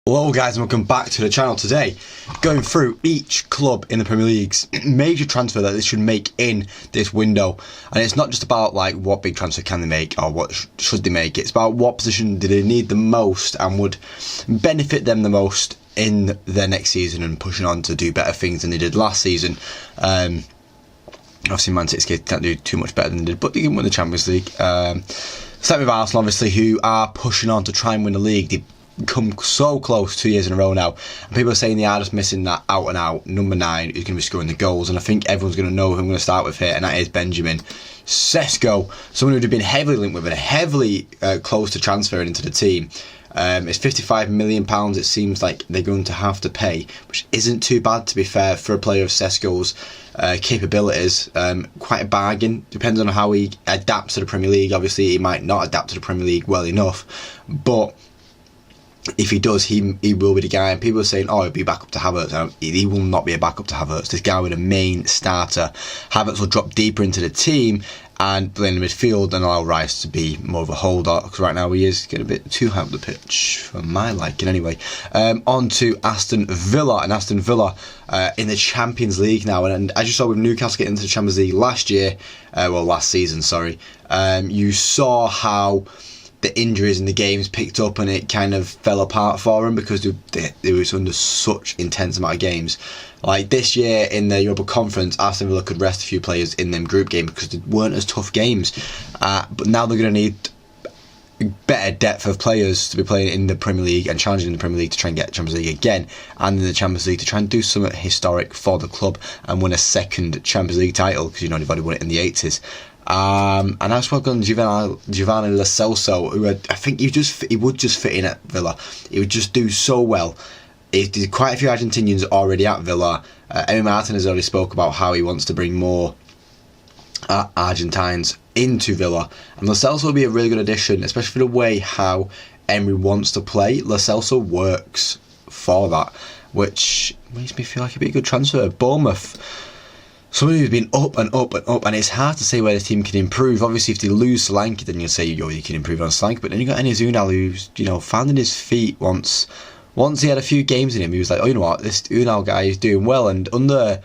Hello guys and welcome back to the channel. Today going through each club in the Premier League's major transfer that they should make in this window, and it's not just about like what big transfer can they make or what should they make. It's about what position do they need the most and would benefit them the most in their next season and pushing on to do better things than they did last season. Obviously Man City can't do too much better than they did, but they can win the Champions League. Same with Arsenal, obviously, who are pushing on to try and win the league. They come so close 2 years in a row now, and people are saying they are just missing that out and out number 9 who's going to be scoring the goals, and I think everyone's going to know who I'm going to start with here, and that is Benjamin Sesko, someone who'd have been heavily linked with and heavily close to transferring into the team. It's £55 million it seems like they're going to have to pay, which isn't too bad, to be fair, for a player of Sesko's capabilities. Quite a bargain, depends on how he adapts to the Premier League. Obviously he might not adapt to the Premier League well enough, but if he does, he will be the guy. And people are saying, oh, he'll be back up to Havertz. He will not be a backup to Havertz. This guy will be the main starter. Havertz will drop deeper into the team and play in the midfield and allow Rice to be more of a holder, because right now he is getting a bit too high up the pitch for my liking anyway. On to Aston Villa, and Aston Villa in the Champions League now, and as you saw with Newcastle getting into the Champions League last season, sorry, you saw how the injuries in the games picked up and it kind of fell apart for them because they were under such intense amount of games. Like this year in the Europa Conference, Aston Villa could rest a few players in them group games because they weren't as tough games. But now they're going to need better depth of players to be playing in the Premier League and challenging in the Premier League to try and get Champions League again, and in the Champions League to try and do something historic for the club and win a second Champions League title, because you know they've already won it in the 80s. And I spoke on Giovanni Lo Celso, who I think he would just fit in at Villa. He would just do so well. There's quite a few Argentinians already at Villa. Emi Martinez already spoke about how he wants to bring more Argentines into Villa, and Lo Celso will be a really good addition, especially for the way how Emery wants to play. Lo Celso works for that, which makes me feel like it'd be a good transfer. Bournemouth, someone who's been up and up and up, and it's hard to say where the team can improve. Obviously, if they lose Solanke, then you'll say, you can improve on Solanke. But then you've got Enes Unal, who's, finding his feet once he had a few games in him. He was like, oh, you know what, this Unal guy is doing well. And under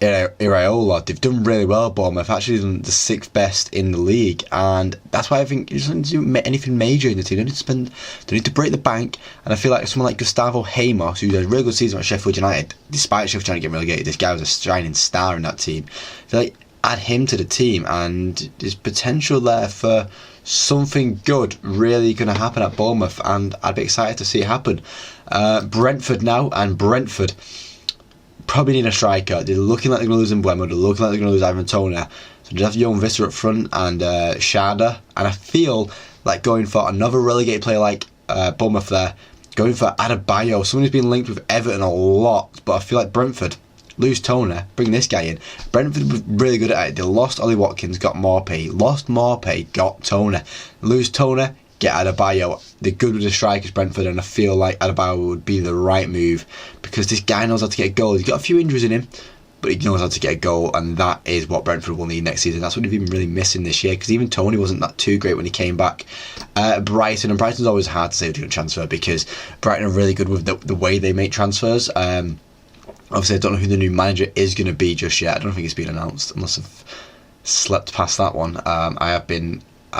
Iraola, they've done really well. Bournemouth actually done the 6th best in the league, and that's why I think you don't need to do anything major in the team. Don't need to break the bank. And I feel like someone like Gustavo Ramos, who had a really good season at Sheffield United, despite Sheffield trying to get relegated, this guy was a shining star in that team. I feel like add him to the team, and there's potential there for something good really going to happen at Bournemouth, and I'd be excited to see it happen. Brentford now, and Brentford probably need a striker. They're looking like they're going to lose Mbeumo, they're looking like they're going to lose Ivan Toney, so they have Johan Visser up front and Schade, and I feel like going for another relegated player like Bournemouth there, going for Adebayo, someone who's been linked with Everton a lot, but I feel like Brentford lose Toney, bring this guy in. Brentford was really good at it. They lost Ollie Watkins, got Maupay, lost Maupay, got Toney, lose Toney, get Adebayo. They're good with the strikers, Brentford, and I feel like Adebayo would be the right move because this guy knows how to get a goal. He's got a few injuries in him, but he knows how to get a goal, and that is what Brentford will need next season. That's what they've been really missing this year, because even Toney wasn't that too great when he came back. Brighton, and Brighton's always hard to say to transfer because Brighton are really good with the way they make transfers. Obviously, I don't know who the new manager is going to be just yet. I don't think it's been announced, unless I've slept past that one. I'm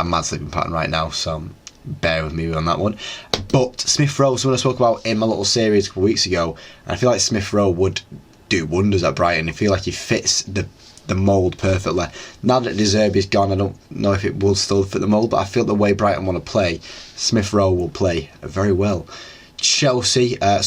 mad sleeping pattern right now, so bear with me on that one. But Smith Rowe, someone I spoke about in my little series a couple of weeks ago, and I feel like Smith Rowe would do wonders at Brighton. I feel like he fits the mould perfectly. Now that De Zerbi's gone, I don't know if it will still fit the mould, but I feel the way Brighton want to play, Smith Rowe will play very well. Chelsea, a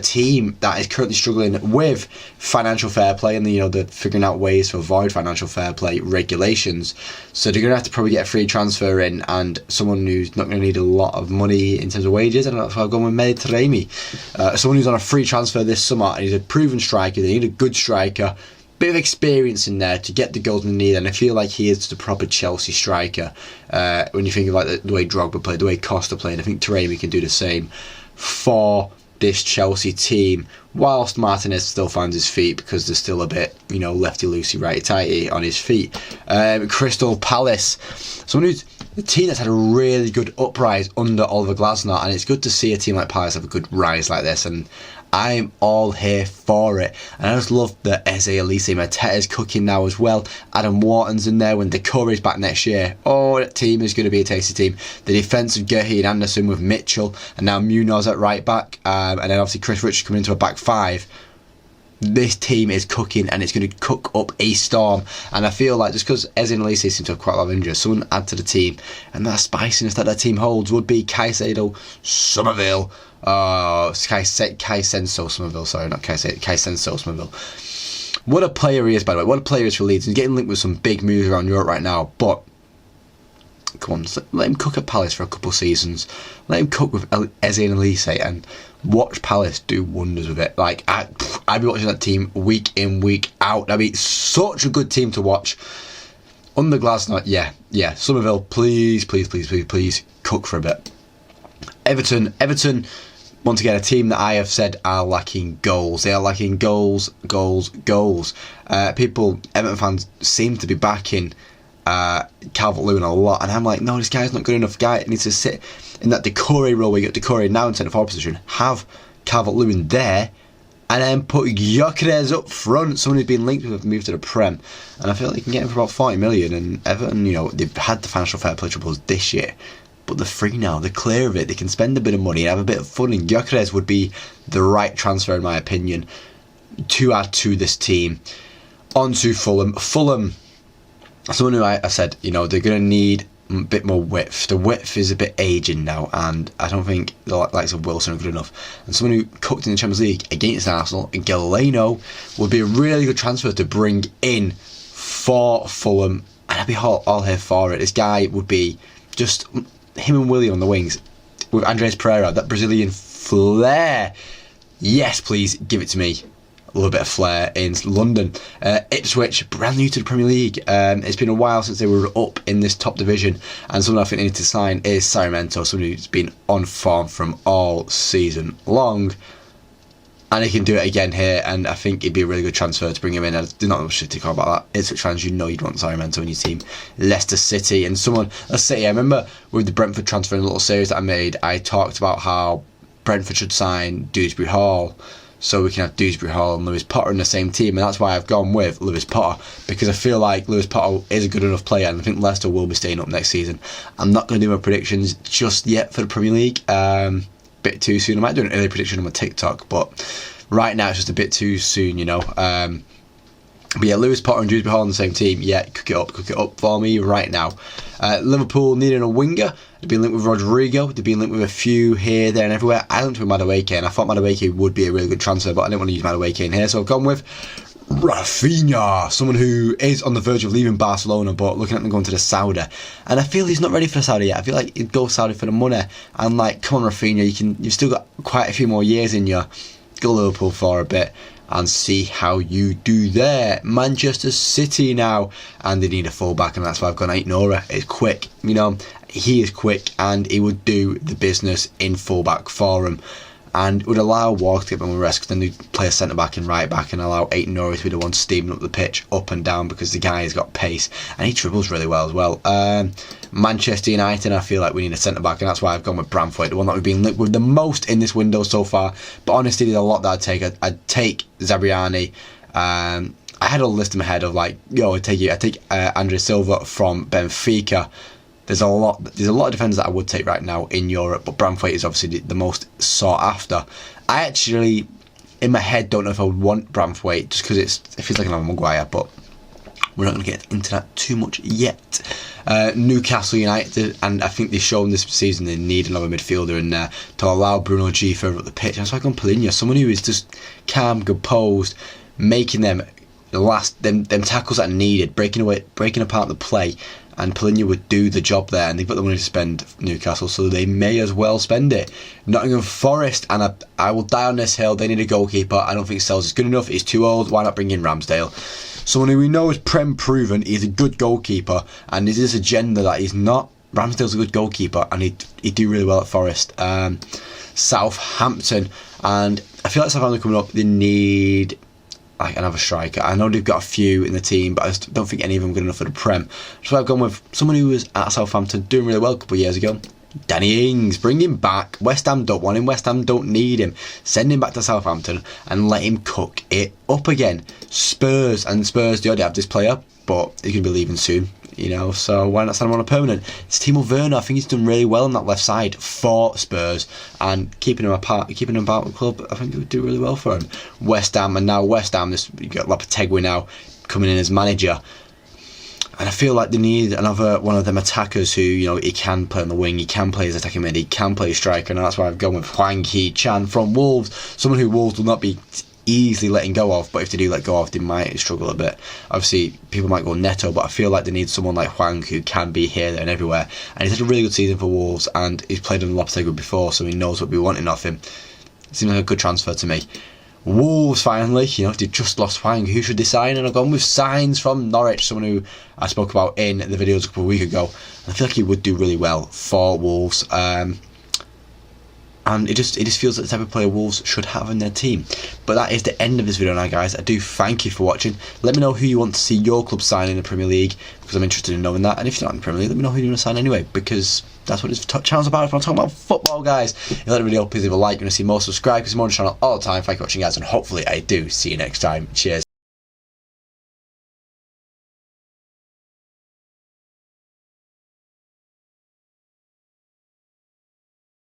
team that is currently struggling with financial fair play, and they're figuring out ways to avoid financial fair play regulations. So they're going to have to probably get a free transfer in, and someone who's not going to need a lot of money in terms of wages. And that's why I've gone with Mehdi Taremi, someone who's on a free transfer this summer, and he's a proven striker. They need a good striker, bit of experience in there to get the goals they need, and I feel like he is the proper Chelsea striker. When you think of like the way Drogba played, the way Costa played, I think Taremi can do the same for this Chelsea team, whilst Martinez still finds his feet because there's still a bit, lefty loosey, righty tighty on his feet. Crystal Palace, someone who's the team that's had a really good uprise under Oliver Glasner, and it's good to see a team like Palace have a good rise like this, and I'm all here for it. And I just love that Eze Elise Mateta's cooking now as well. Adam Wharton's in there when Decore's back next year. Oh, that team is going to be a tasty team. The defence of Guehi and Anderson with Mitchell, and now Munoz at right back, and then obviously Chris Richards coming into a back five. This team is cooking, and it's going to cook up a storm. And I feel like just because Eze and Elise seem to have quite a lot of injuries, someone add to the team, and that spiciness that team holds would be Caicedo Somerville. Caicedo Somerville, sorry, not Caicedo, Caicedo Somerville. What a player he is, by the way. What a player he is for Leeds. He's getting linked with some big moves around Europe right now, but come on, let him cook at Palace for a couple of seasons. Let him cook with Eze and Elise and watch Palace do wonders with it. Like, I'd be watching that team week in, week out. That'd be such a good team to watch. Under Glasner, yeah. Somerville, please cook for a bit. Everton, once again, a team that I have said are lacking goals. They are lacking goals. Everton fans seem to be backing Calvert-Lewin a lot, and I'm like, no, this guy's not good enough. Guy needs to sit in that Decore role where you got Decore now in centre forward position, have Calvert-Lewin there, and then put Gyökeres up front, someone who's been linked with a move to the Prem, and I feel like you can get him for about 40 million, and Everton, they've had the financial fair play troubles this year, but they're free now, they're clear of it, they can spend a bit of money and have a bit of fun, and Gyökeres would be the right transfer in my opinion to add to this team. On to Fulham, someone who I said, they're going to need a bit more width. The width is a bit aging now, and I don't think the likes of Wilson are good enough. And someone who cooked in the Champions League against Arsenal, Galeno, would be a really good transfer to bring in for Fulham, and I'd be all here for it. This guy would be just him and Willian on the wings with Andres Pereira, that Brazilian flair. Yes, please give it to me. A little bit of flair in London. Ipswich, brand new to the Premier League. It's been a while since they were up in this top division, and someone I think they need to sign is Sarmiento, someone who's been on form from all season long, and he can do it again here, and I think it'd be a really good transfer to bring him in. I do not know shit to call about that. Ipswich fans, you'd want Sarmiento in your team. Leicester City, and let's say, I remember with the Brentford transfer in a little series that I made, I talked about how Brentford should sign Dewsbury Hall, so we can have Dewsbury Hall and Lewis Potter in the same team, and that's why I've gone with Lewis Potter, because I feel like Lewis Potter is a good enough player, and I think Leicester will be staying up next season. I'm not going to do my predictions just yet for the Premier League, bit too soon. I might do an early prediction on my TikTok, but right now it's just a bit too soon, But yeah, Lewis Potter and Dewsbury Hall in the same team. Yeah, cook it up for me right now. Liverpool needing a winger. They've been linked with Rodrigo. They've been linked with a few here, there and everywhere. I linked with Madueke, and I thought Madueke would be a really good transfer, but I didn't want to use Madueke in here, so I've gone with Rafinha, someone who is on the verge of leaving Barcelona, but looking at them going to the Saudi. And I feel he's not ready for the Saudi yet. I feel like he'd go Saudi for the money. And like, come on Rafinha, you've still got quite a few more years in you. Go Liverpool for a bit and see how you do there. Manchester City now, and they need a fullback, and that's why I've gone Aït-Nouri. It's quick, he is quick, and he would do the business in fullback for him, and would allow Walker to get more rest, because then they play a centre back and right back and allow Aït-Nouri to be the one steaming up the pitch up and down, because the guy has got pace and he dribbles really well as well. Manchester United, I feel like we need a centre back, and that's why I've gone with Branthwaite, the one that we've been linked with the most in this window so far. But honestly, there's a lot that I'd take. I'd take Zabriani. I had a list in my head of like, I'd take Andre Silva from Benfica. There's a lot of defenders that I would take right now in Europe, but Branthwaite is obviously the most sought after. I actually, in my head, don't know if I would want Branthwaite, just because it feels like another Maguire, but we're not going to get into that too much yet. Newcastle United, and I think they've shown this season they need another midfielder in there to allow Bruno G further up the pitch. And so I've gone Palhinha, someone who is just calm, composed, making them tackles that are needed, breaking apart the play, and Palhinha would do the job there, and they've got the money to spend Newcastle, so they may as well spend it. Nottingham Forest, and I will die on this hill, they need a goalkeeper. I don't think Sells is good enough, he's too old. Why not bring in Ramsdale? Someone who we know is Prem proven, he's a good goalkeeper, and there's this agenda that he's not Ramsdale's a good goalkeeper, and he'd do really well at Forest. Southampton, and I feel like Southampton coming up, they need like another striker. I know they've got a few in the team, but I just don't think any of them are good enough for the Prem. So I've gone with someone who was at Southampton doing really well a couple of years ago. Danny Ings, bring him back. West Ham don't want him. West Ham don't need him. Send him back to Southampton and let him cook it up again. Spurs, they already have this player, but he's going to be leaving soon, you know, so why not sign him on a permanent? It's Timo Werner. I think he's done really well on that left side for Spurs, and keeping him about the club, I think it would do really well for him. West Ham, you got Lopetegui now coming in as manager. And I feel like they need another one of them attackers who, you know, he can play on the wing, he can play as attacking mid, he can play striker, and that's why I've gone with Hwang Hee-chan from Wolves, someone who Wolves will not be easily letting go of, but if they do let go of, they might struggle a bit. Obviously, people might go Neto, but I feel like they need someone like Hwang who can be here, there and everywhere. And he's had a really good season for Wolves, and he's played under Lopetegui before, so he knows what we're wanting of him. Seems like a good transfer to me. Wolves finally, you know, they just lost Hwang. Who should they sign? And I've gone with Signs from Norwich, someone who I spoke about in the videos a couple of weeks ago. And I feel like he would do really well for Wolves. And it just feels like the type of player Wolves should have in their team. But that is the end of this video now, guys. I do thank you for watching. Let me know who you want to see your club sign in the Premier League, because I'm interested in knowing that. And if you're not in the Premier League, let me know who you want to sign anyway, because that's what this channel's about. If I'm talking about football, guys. If you like the video, please leave a like. If you want to see more, subscribe, because I'm on the channel all the time. Thank you for watching, guys, and hopefully I do see you next time. Cheers.